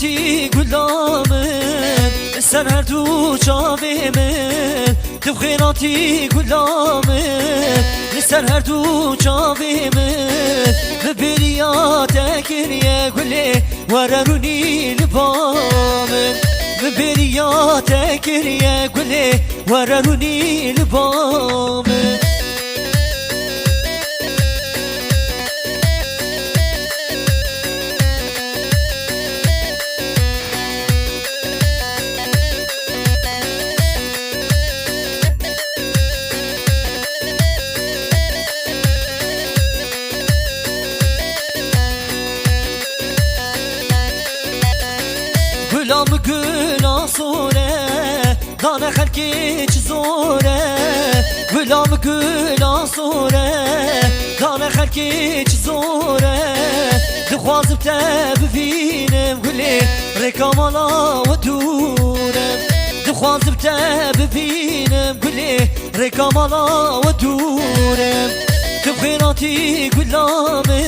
خیراتی گلامن سر هر دو چاوی من تو خیراتی گلامن سر هر دو چاوی من ببریات کریه گله وررونی لبامن ببریات کریه گله وررونی لبامن گلام گلا سوره دانه خلکی چه زوره گلام گلا سوره دانه خلکی چه زوره دخوازم تببینم گلی رکامالا و دورم دخوازم تببینم گلی رکامالا و دورم تو خیراتی گلامه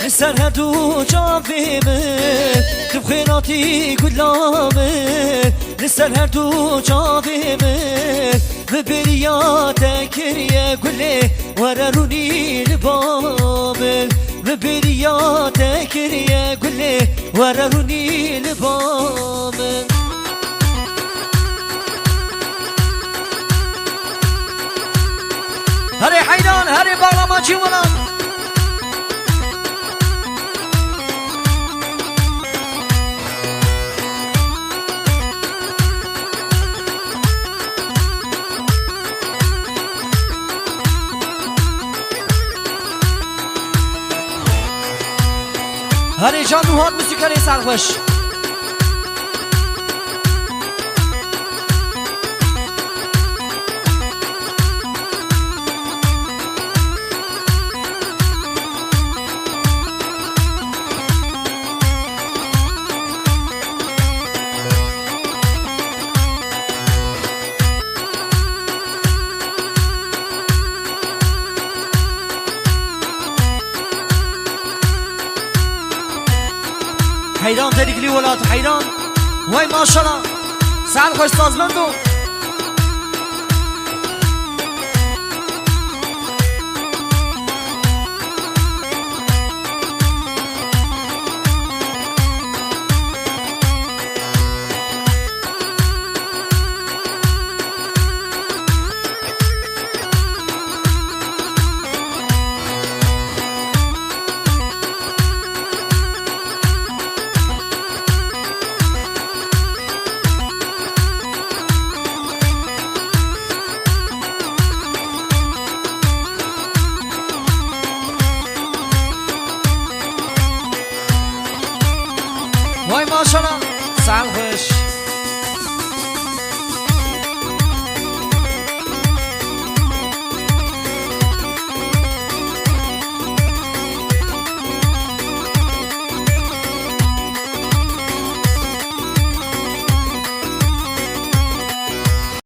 سر هر دو چاوی من تو خیراتی گلامه سر هر دو چاوی من ببریات کریه گله وررونی لبامن ببریات کریه گله وررونی لبامن هری حیدان هری باغلاماچی ولان هری جان نوهات موسیقی سرخوش حیران تریکلی ولات حیران وای ماشاءالله سال خوش سازمندو